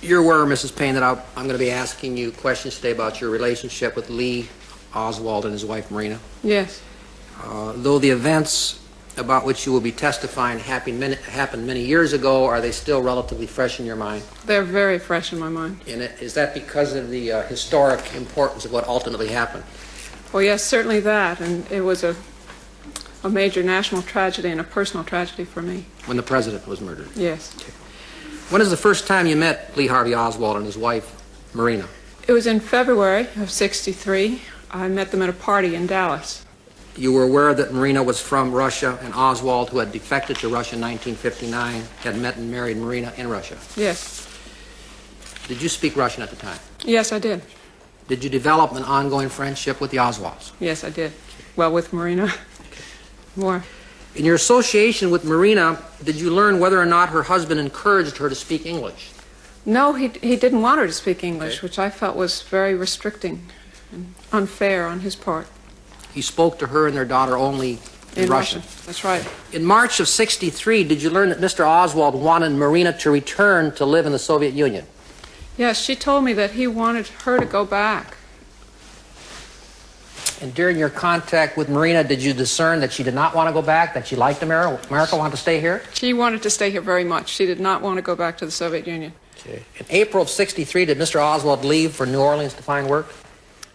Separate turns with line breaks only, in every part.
You're aware, Mrs. Paine, that I'm going to be asking you questions today about your relationship with Lee Oswald and his wife, Marina.
Yes.
Though the events about which you will be testifying happened many years ago, are they still relatively fresh in your mind?
They're very fresh in my mind.
And is that because of the historic importance of what ultimately happened?
Well, yes, certainly that. And it was a major national tragedy and a personal tragedy for me.
When the president was murdered?
Yes.
Okay. When is the first time you met Lee Harvey Oswald and his wife, Marina?
It was in February of '63. I met them at a party in Dallas.
You were aware that Marina was from Russia, and Oswald, who had defected to Russia in 1959, had met and married Marina in Russia?
Yes.
Did you speak Russian at the time?
Yes, I did.
Did you develop an ongoing friendship with the Oswalds?
Yes, I did. Well, with Marina. More.
In your association with Marina, did you learn whether or not her husband encouraged her to speak English?
No, he didn't want her to speak English,
Okay.
which I felt was very restricting and unfair on his part.
He spoke to her and their daughter only in Russian.
That's right.
In March of '63, did you learn that Mr. Oswald wanted Marina to return to live in the Soviet Union?
Yes, she told me that he wanted her to go back.
And during your contact with Marina, did you discern that she did not want to go back, that she liked America, wanted to stay here?
She wanted to stay here very much. She did not want to go back to the Soviet Union.
Okay. In April of '63, did Mr. Oswald leave for New Orleans to find work?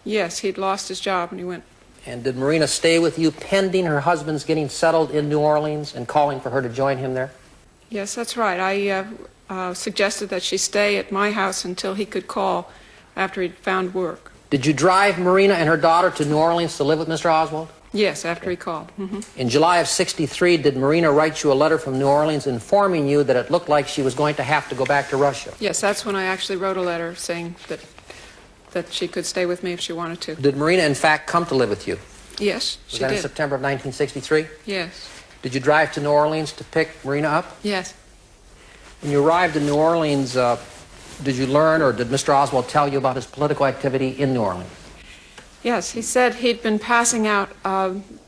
Yes, he'd lost his job and he went.
And did Marina stay with you pending her husband's getting settled in New Orleans and calling for her to join him there?
Yes, that's right. I suggested that she stay at my house until he could call after he'd found work.
Did you drive Marina and her daughter to New Orleans to live with Mr. Oswald?
Yes, after he called.
In July of '63, did Marina write you a letter from New Orleans informing you that it looked like she was going to have to go back to Russia?
Yes, that's when I actually wrote a letter saying that she could stay with me if she wanted to.
Did Marina, in fact, come to live with you?
Yes,
Was
she
that in
did.
September of 1963?
Yes.
Did you drive to New Orleans to pick Marina up?
Yes.
When you arrived in New Orleans, did you learn or did Mr. Oswald tell you about his political activity in New Orleans?
Yes, he said he'd been passing out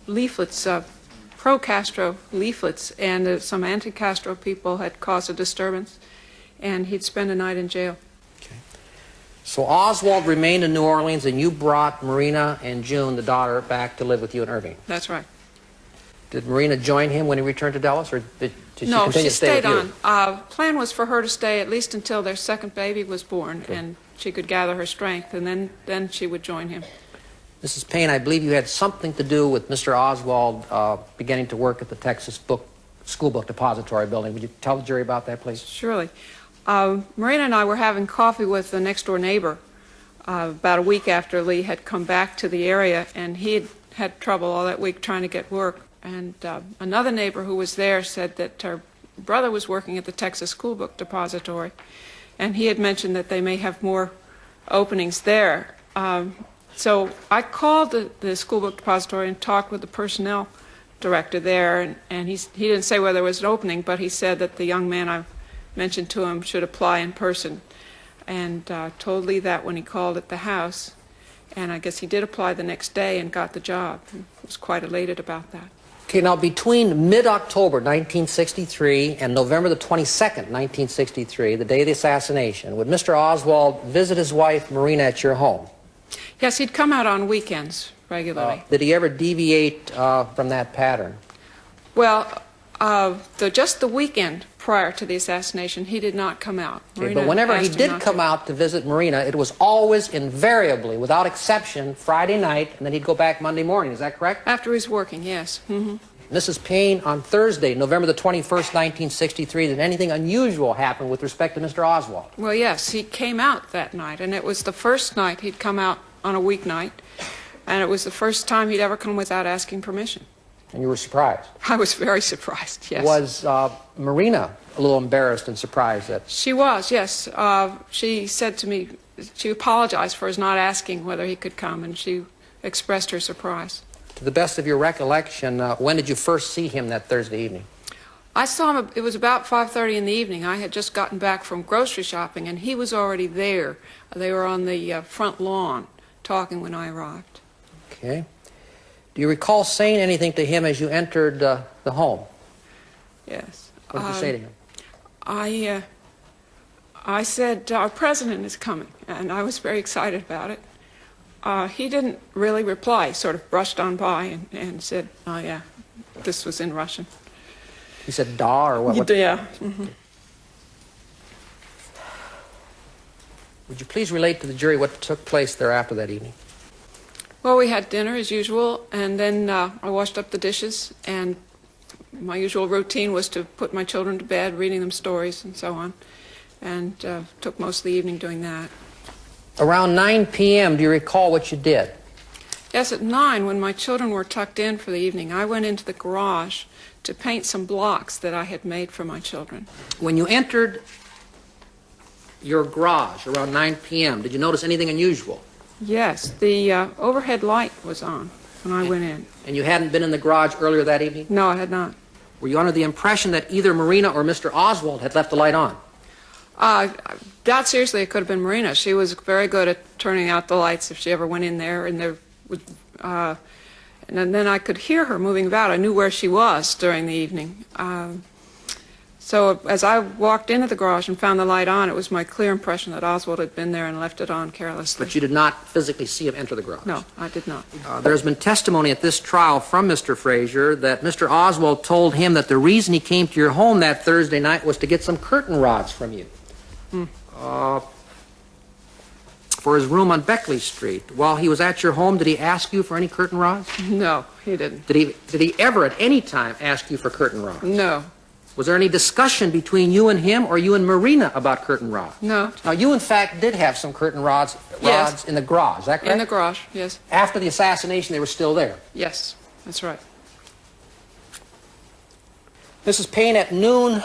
leaflets, pro-Castro leaflets, and some anti-Castro people had caused a disturbance, and he'd spend a night in jail.
Okay. So Oswald remained in New Orleans, and you brought Marina and June, the daughter, back to live with you in Irving.
That's right.
Did Marina join him when he returned to Dallas, or did she
No,
continue
she
to stay
stayed
with you?
on. Plan was for her to stay at least until their second baby was born,
Okay.
and she could gather her strength, and then she would join him.
Mrs. Paine, I believe you had something to do with Mr. Oswald beginning to work at the Texas School Book Depository building. Would you tell the jury about that, please?
Surely. Marina and I were having coffee with the next-door neighbor about a week after Lee had come back to the area, and he had had trouble all that week trying to get work. And another neighbor who was there said that her brother was working at the Texas School Book Depository, and he had mentioned that they may have more openings there. So I called the School Book Depository and talked with the personnel director there, and he didn't say whether there was an opening, but he said that the young man I mentioned to him should apply in person, and told Lee that when he called at the house. And I guess he did apply the next day and got the job. He was quite elated about that.
Okay, now between mid-October 1963 and November the 22nd, 1963, the day of the assassination, would Mr. Oswald visit his wife, Marina, at your home?
Yes, he'd come out on weekends regularly.
Did he ever deviate from that pattern?
Well, just the weekend prior to the assassination, he did not come out.
Okay, but whenever he did come out to visit Marina, it was always invariably, without exception, Friday night, and then he'd go back Monday morning. Is that correct?
After he's working, yes.
Mrs. Paine, on Thursday, November the 21st, 1963, did anything unusual happen with respect to Mr. Oswald?
Well, yes, he came out that night, and it was the first night he'd come out on a weeknight, and it was the first time he'd ever come without asking permission.
And you were surprised?
I was very surprised, yes.
Was Marina a little embarrassed and surprised that...
She was, yes. She said to me, she apologized for his not asking whether he could come, and she expressed her surprise.
To the best of your recollection, when did you first see him that Thursday evening?
I saw him, it was about 5:30 in the evening. I had just gotten back from grocery shopping, and he was already there. They were on the front lawn talking when I arrived.
Okay. Do you recall saying anything to him as you entered the home?
Yes.
What did you say to him?
I said, our president is coming, and I was very excited about it. He didn't really reply, he sort of brushed on by and said, oh yeah, this was in Russian.
He said da or what?
Yeah. Mm-hmm.
Would you please relate to the jury what took place thereafter that evening?
Well, we had dinner as usual, and then I washed up the dishes, and my usual routine was to put my children to bed, reading them stories and so on, and took most of the evening doing that.
Around 9 p.m., do you recall what you did?
Yes, at 9, when my children were tucked in for the evening, I went into the garage to paint some blocks that I had made for my children.
When you entered your garage around 9 p.m., did you notice anything unusual?
Yes, the overhead light was on when I went in.
And you hadn't been in the garage earlier that evening?
No, I had not.
Were you under the impression that either Marina or Mr. Oswald had left the light on?
Doubt seriously it could have been Marina. She was very good at turning out the lights if she ever went in there, and then I could hear her moving about. I knew where she was during the evening. So as I walked into the garage and found the light on, it was my clear impression that Oswald had been there and left it on carelessly.
But you did not physically see him enter the garage?
No, I did not.
There's been testimony at this trial from Mr. Frazier that Mr. Oswald told him that the reason he came to your home that Thursday night was to get some curtain rods from you. For his room on Beckley Street. While he was at your home, did he ask you for any curtain rods?
No, he didn't.
Did he ever at any time ask you for curtain rods?
No.
Was there any discussion between you and him or you and Marina about curtain rods?
No.
Now, you in fact did have some curtain rods
Yes.
in the garage, is that correct?
In the garage, yes.
After the assassination, they were still there?
Yes, that's right.
Mrs. Paine, at noon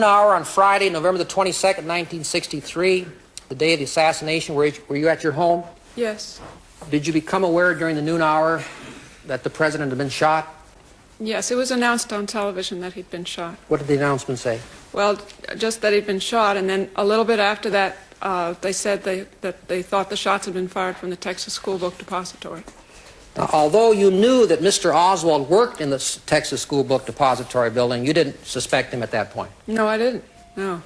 hour on Friday, November the 22nd, 1963, the day of the assassination, were you at your home?
Yes.
Did you become aware during the noon hour that the president had been shot?
Yes, it was announced on television that he'd been shot.
What did the announcement say?
Well, just that he'd been shot, and then a little bit after that, they said that they thought the shots had been fired from the Texas School Book Depository.
Now, although you knew that Mr. Oswald worked in the Texas School Book Depository building, you didn't suspect him at that point?
No, I didn't. No.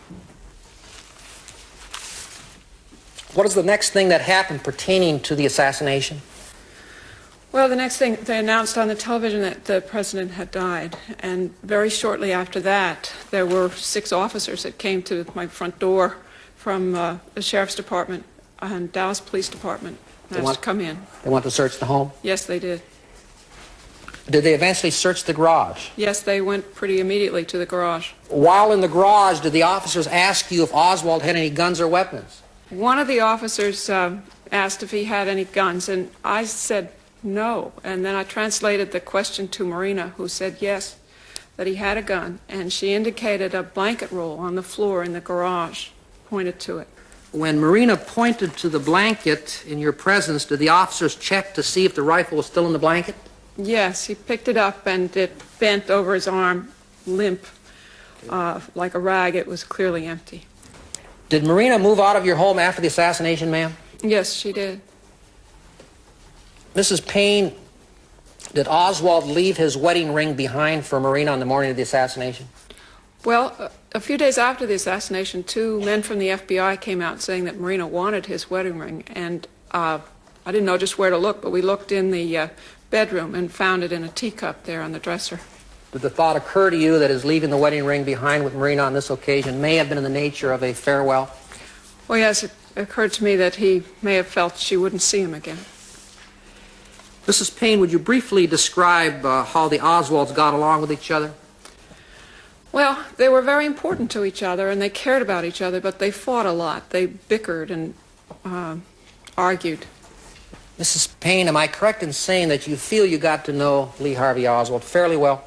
What is the next thing that happened pertaining to the assassination?
Well, the next thing, they announced on the television that the president had died, and very shortly after that, there were 6 officers that came to my front door from the Sheriff's Department and Dallas Police Department and asked to come in.
They want to search the home?
Yes, they did.
Did they eventually search the garage?
Yes, they went pretty immediately to the garage.
While in the garage, did the officers ask you if Oswald had any guns or weapons?
One of the officers asked if he had any guns, and I said no. And then I translated the question to Marina, who said yes, that he had a gun, and she indicated a blanket roll on the floor in the garage, pointed to it.
When Marina pointed to the blanket in your presence, did the officers check to see if the rifle was still in the blanket?
Yes, he picked it up, and it bent over his arm, limp, like a rag. It was clearly empty.
Did Marina move out of your home after the assassination, ma'am?
Yes, she did.
Mrs. Paine, did Oswald leave his wedding ring behind for Marina on the morning of the assassination?
Well, a few days after the assassination, 2 men from the FBI came out saying that Marina wanted his wedding ring, and I didn't know just where to look, but we looked in the bedroom and found it in a teacup there on the dresser.
Did the thought occur to you that his leaving the wedding ring behind with Marina on this occasion may have been in the nature of a farewell?
Well, yes, it occurred to me that he may have felt she wouldn't see him again.
Mrs. Paine, would you briefly describe how the Oswalds got along with each other?
Well, they were very important to each other, and they cared about each other, but they fought a lot. They bickered and argued.
Mrs. Paine, am I correct in saying that you feel you got to know Lee Harvey Oswald fairly well?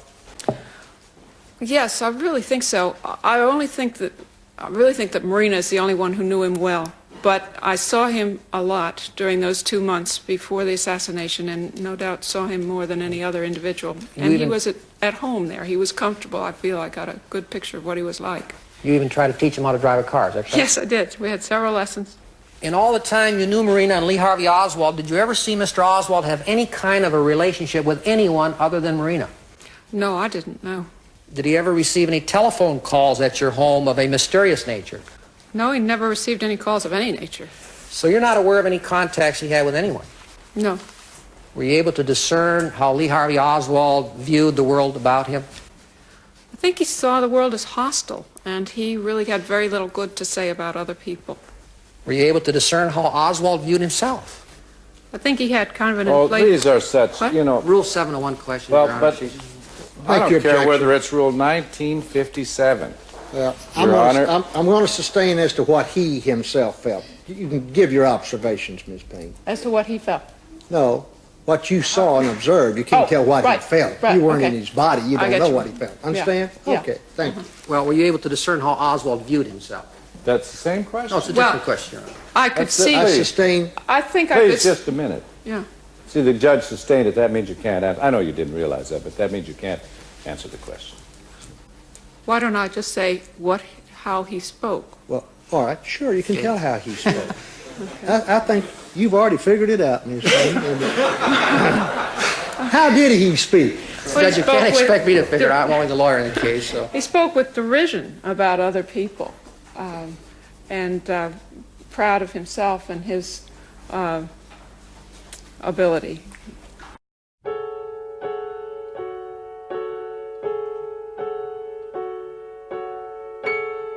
Yes, I really think so. I really think that Marina is the only one who knew him well. But I saw him a lot during those 2 months before the assassination, and no doubt saw him more than any other individual. And he was at home there. He was comfortable. I feel I got a good picture of what he was like.
You even tried to teach him how to drive a car, is that correct?
Yes, I did. We had several lessons.
In all the time you knew Marina and Lee Harvey Oswald, did you ever see Mr. Oswald have any kind of a relationship with anyone other than Marina?
No, I didn't, no.
Did he ever receive any telephone calls at your home of a mysterious nature?
No, he never received any calls of any nature.
So you're not aware of any contacts he had with anyone?
No.
Were you able to discern how Lee Harvey Oswald viewed the world about him?
I think he saw the world as hostile, and he really had very little good to say about other people.
Were you able to discern how Oswald viewed himself?
I think he had kind of an
Oh,
inflated...
these are such,
What?
you know,
Rule 701 question,
well,
Your Honor.
but I
Thank
don't
you,
care
objection.
whether it's Rule 1957.
Well,
Your Honor.
I'm going to sustain as to what he himself felt. You can give your observations, Ms. Paine.
As to what he felt.
No, what you saw and observed, you can't
Oh,
tell what
right,
he felt.
right,
You weren't
okay.
in his body. You
I
don't
get
know
you.
what he felt. Understand?
Yeah.
Okay, thank you.
Well, were you able to discern how Oswald viewed himself?
That's the same question?
No, it's a
Well-
different question, Your Honor.
I could
That's
see...
I
Please.
sustain.
I think I could...
Please, just a minute.
Yeah.
See, the judge sustained it. That means you can't answer. I know you didn't realize that, but that means you can't answer the question.
Why don't I just say how he spoke?
Well, all right, sure, you can tell how he spoke. I think you've already figured it out, Ms. Paine. How did he speak?
Well, he
Judge, you
spoke
can't
with-
expect me to figure it out. I'm only the lawyer in the case, so.
He spoke with derision about other people, and proud of himself and his ability.